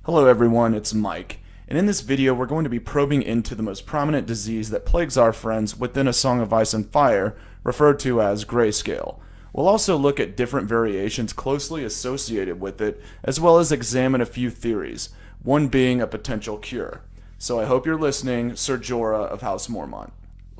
Hello everyone, it's Mike, and in this video we're going to be probing into the most prominent disease that plagues our friends within A Song of Ice and Fire, referred to as Greyscale. We'll also look at different variations closely associated with it, as well as examine a few theories, one being a potential cure. So I hope you're listening, Sir Jorah of House Mormont.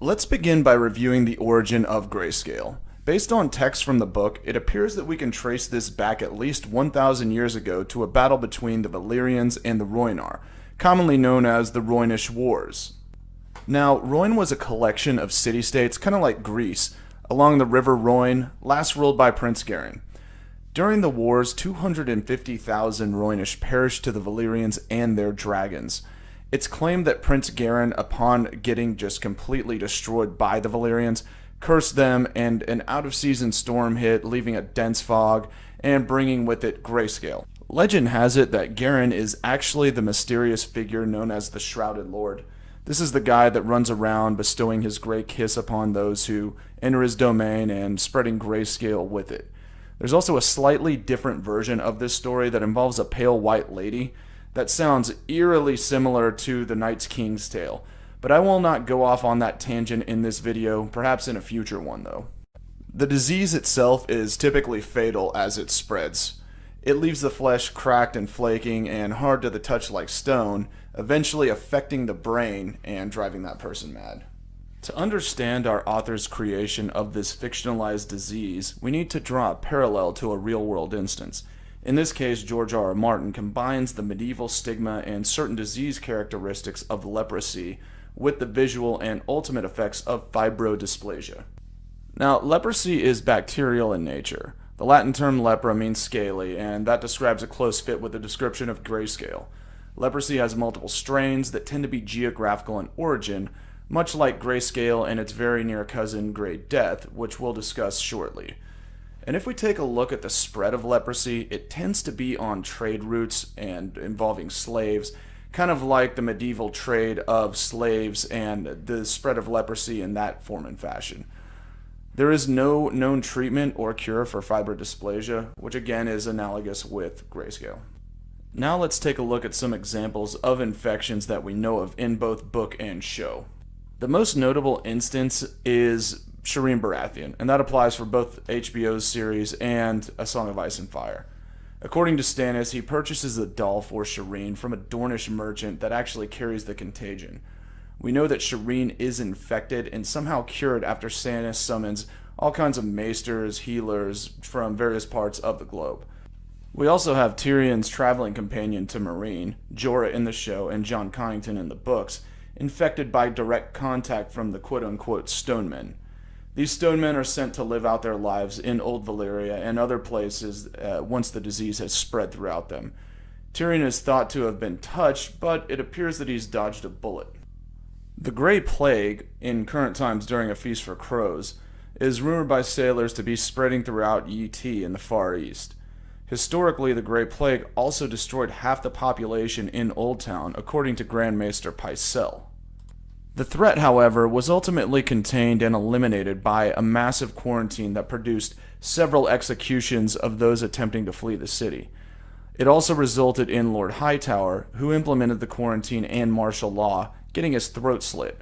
Let's begin by reviewing the origin of Greyscale. Based on text from the book, it appears that we can trace this back at least 1,000 years ago to a battle between the Valyrians and the Rhoynar, commonly known as the Rhoynish Wars. Now, Rhoyne was a collection of city-states, kind of like Greece, along the river Rhoyne, last ruled by Prince Garin. During the wars, 250,000 Rhoynish perished to the Valyrians and their dragons. It's claimed that Prince Garin, upon getting just completely destroyed by the Valyrians, cursed them, and an out-of-season storm hit, leaving a dense fog and bringing with it Greyscale. Legend has it that Garin is actually the mysterious figure known as the Shrouded Lord. This is the guy that runs around bestowing his grey kiss upon those who enter his domain and spreading Greyscale with it. There's also a slightly different version of this story that involves a pale white lady that sounds eerily similar to the Night's King's tale. But I will not go off on that tangent in this video, perhaps in a future one though. The disease itself is typically fatal as it spreads. It leaves the flesh cracked and flaking and hard to the touch like stone, eventually affecting the brain and driving that person mad. To understand our author's creation of this fictionalized disease, we need to draw a parallel to a real-world instance. In this case, George R. Martin combines the medieval stigma and certain disease characteristics of leprosy with the visual and ultimate effects of fibrodysplasia. Now, leprosy is bacterial in nature. The Latin term lepra means scaly, and that describes a close fit with the description of Greyscale. Leprosy has multiple strains that tend to be geographical in origin, much like Greyscale and its very near cousin Grey Death, which we'll discuss shortly. And if we take a look at the spread of leprosy, it tends to be on trade routes and involving slaves, kind of like the medieval trade of slaves and the spread of leprosy in that form and fashion. There is no known treatment or cure for fibrodysplasia, which again is analogous with Greyscale. Now let's take a look at some examples of infections that we know of in both book and show. The most notable instance is Shireen Baratheon, and that applies for both HBO's series and A Song of Ice and Fire. According to Stannis, he purchases a doll for Shireen from a Dornish merchant that actually carries the contagion. We know that Shireen is infected and somehow cured after Stannis summons all kinds of maesters, healers from various parts of the globe. We also have Tyrion's traveling companion to Meereen, Jorah in the show and Jon Connington in the books, infected by direct contact from the quote-unquote stonemen. These stonemen are sent to live out their lives in Old Valyria and other places once the disease has spread throughout them. Tyrion is thought to have been touched, but it appears that he's dodged a bullet. The Grey Plague, in current times during a Feast for Crows, is rumored by sailors to be spreading throughout ET in the Far East. Historically, the Grey Plague also destroyed half the population in Old Town, according to Grand Maester Pycelle. The threat, however, was ultimately contained and eliminated by a massive quarantine that produced several executions of those attempting to flee the city. It also resulted in Lord Hightower, who implemented the quarantine and martial law, getting his throat slit.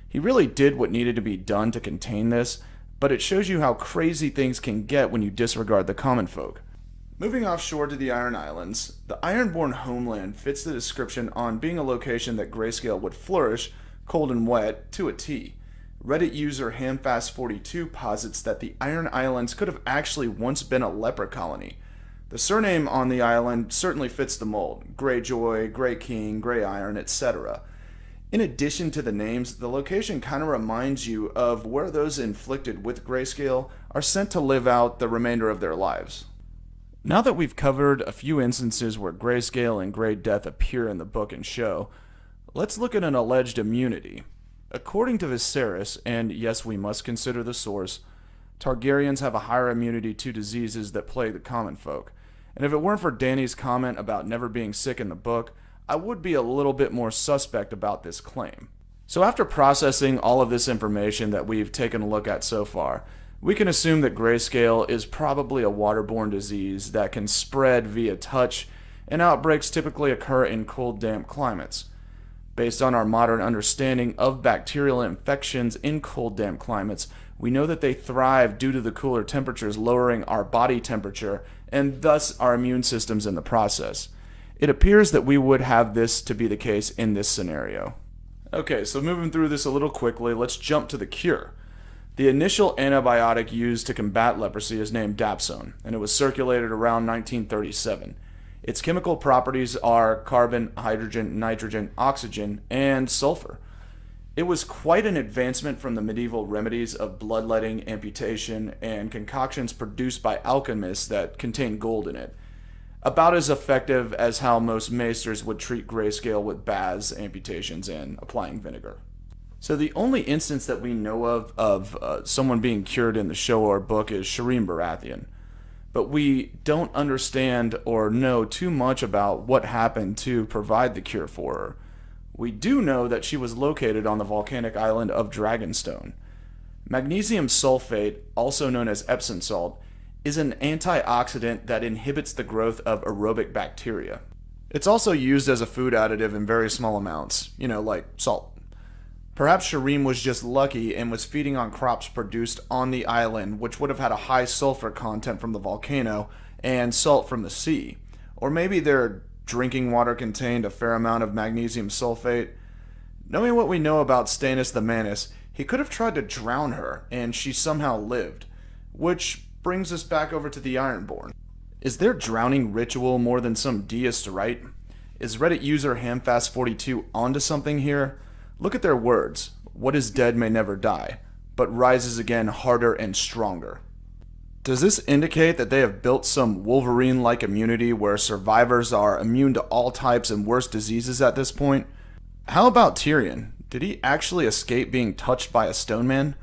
He really did what needed to be done to contain this, but it shows you how crazy things can get when you disregard the common folk. Moving offshore to the Iron Islands, the Ironborn homeland fits the description on being a location that Greyscale would flourish, cold and wet, to a T. Reddit user Hamfast42 posits that the Iron Islands could have actually once been a leper colony. The surname on the island certainly fits the mold: Greyjoy, Grey King, Grey Iron, etc. In addition to the names, the location kind of reminds you of where those inflicted with Greyscale are sent to live out the remainder of their lives. Now that we've covered a few instances where Greyscale and Grey Death appear in the book and show, let's look at an alleged immunity. According to Viserys, and yes, we must consider the source, Targaryens have a higher immunity to diseases that plague the common folk. And if it weren't for Dany's comment about never being sick in the book, I would be a little bit more suspect about this claim. So after processing all of this information that we've taken a look at so far, we can assume that Greyscale is probably a waterborne disease that can spread via touch and outbreaks typically occur in cold, damp climates. Based on our modern understanding of bacterial infections in cold, damp climates, we know that they thrive due to the cooler temperatures lowering our body temperature and thus our immune systems in the process. It appears that we would have this to be the case in this scenario. Okay, so moving through this a little quickly, let's jump to the cure. The initial antibiotic used to combat leprosy is named dapsone, and it was circulated around 1937. Its chemical properties are carbon, hydrogen, nitrogen, oxygen, and sulfur. It was quite an advancement from the medieval remedies of bloodletting, amputation, and concoctions produced by alchemists that contain gold in it. About as effective as how most maesters would treat Greyscale with baths, amputations, and applying vinegar. So the only instance that we know of someone being cured in the show or book is Shireen Baratheon. But we don't understand or know too much about what happened to provide the cure for her. We do know that she was located on the volcanic island of Dragonstone. Magnesium sulfate, also known as Epsom salt, is an antioxidant that inhibits the growth of aerobic bacteria. It's also used as a food additive in very small amounts, like salt. Perhaps Shireen was just lucky and was feeding on crops produced on the island, which would have had a high sulfur content from the volcano and salt from the sea. Or maybe their drinking water contained a fair amount of magnesium sulfate. Knowing what we know about Stannis the Manus, he could have tried to drown her, and she somehow lived. Which brings us back over to the Ironborn. Is their drowning ritual more than some deist rite? Is Reddit user Hamfast42 onto something here? Look at their words. What is dead may never die, but rises again harder and stronger. Does this indicate that they have built some Wolverine-like immunity where survivors are immune to all types and worse diseases at this point? How about Tyrion? Did he actually escape being touched by a stone man?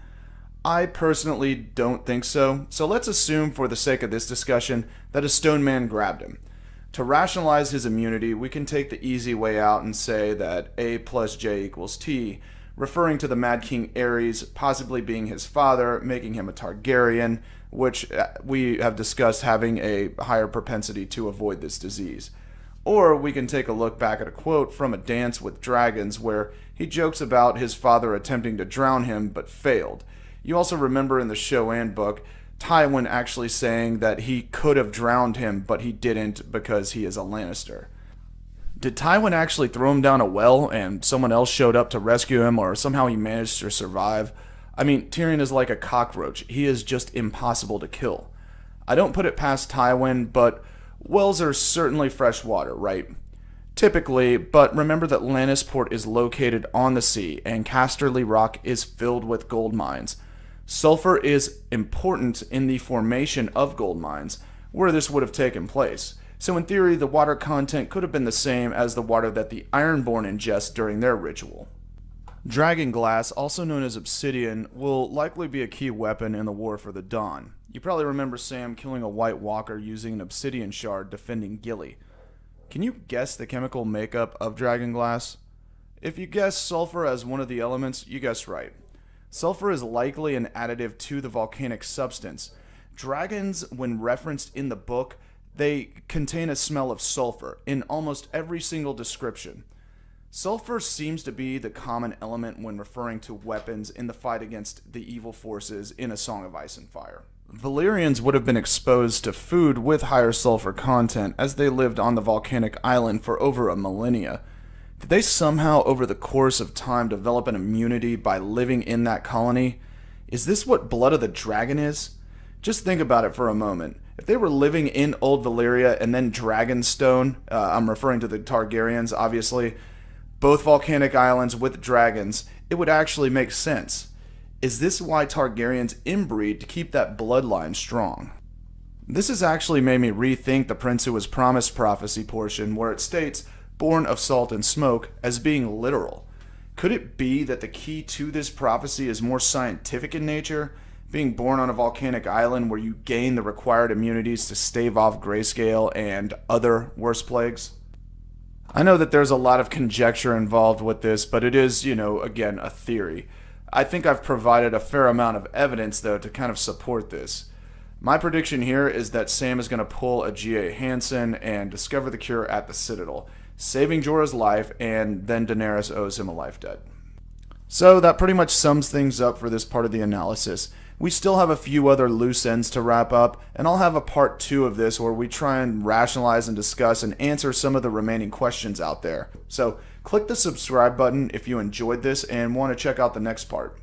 I personally don't think so, so let's assume for the sake of this discussion that a stone man grabbed him. To rationalize his immunity, we can take the easy way out and say that A plus J equals T, referring to the Mad King Aerys possibly being his father, making him a Targaryen, which we have discussed having a higher propensity to avoid this disease. Or we can take a look back at a quote from A Dance with Dragons where he jokes about his father attempting to drown him but failed. You also remember in the show and book, Tywin actually saying that he could have drowned him, but he didn't because he is a Lannister. Did Tywin actually throw him down a well and someone else showed up to rescue him, or somehow he managed to survive? I mean, Tyrion is like a cockroach. He is just impossible to kill. I don't put it past Tywin, but wells are certainly fresh water, right? Typically, but remember that Lannisport is located on the sea, and Casterly Rock is filled with gold mines. Sulfur is important in the formation of gold mines, where this would have taken place. So in theory, the water content could have been the same as the water that the Ironborn ingest during their ritual. Dragon glass, also known as obsidian, will likely be a key weapon in the War for the Dawn. You probably remember Sam killing a White Walker using an obsidian shard defending Gilly. Can you guess the chemical makeup of dragon glass? If you guess sulfur as one of the elements, you guessed right. Sulfur is likely an additive to the volcanic substance. Dragons, when referenced in the book, they contain a smell of sulfur in almost every single description. Sulfur seems to be the common element when referring to weapons in the fight against the evil forces in A Song of Ice and Fire. Valyrians would have been exposed to food with higher sulfur content as they lived on the volcanic island for over a millennia. Did they somehow over the course of time develop an immunity by living in that colony? Is this what Blood of the Dragon is? Just think about it for a moment. If they were living in Old Valyria and then Dragonstone, I'm referring to the Targaryens obviously, both volcanic islands with dragons, it would actually make sense. Is this why Targaryens inbreed to keep that bloodline strong? This has actually made me rethink the Prince Who Was Promised prophecy portion where it states, born of salt and smoke, as being literal. Could it be that the key to this prophecy is more scientific in nature, being born on a volcanic island where you gain the required immunities to stave off Greyscale and other worse plagues? I know that there's a lot of conjecture involved with this, but it is, again, a theory. I think I've provided a fair amount of evidence, though, to kind of support this. My prediction here is that Sam is going to pull a G.A. Hansen and discover the cure at the Citadel, saving Jorah's life, and then Daenerys owes him a life debt. So that pretty much sums things up for this part of the analysis. We still have a few other loose ends to wrap up, and I'll have a part 2 of this where we try and rationalize and discuss and answer some of the remaining questions out there. So click the subscribe button if you enjoyed this and want to check out the next part.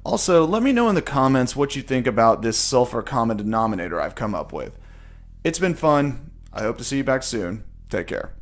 Also, let me know in the comments what you think about this sulfur common denominator I've come up with. It's been fun. I hope to see you back soon. Take care.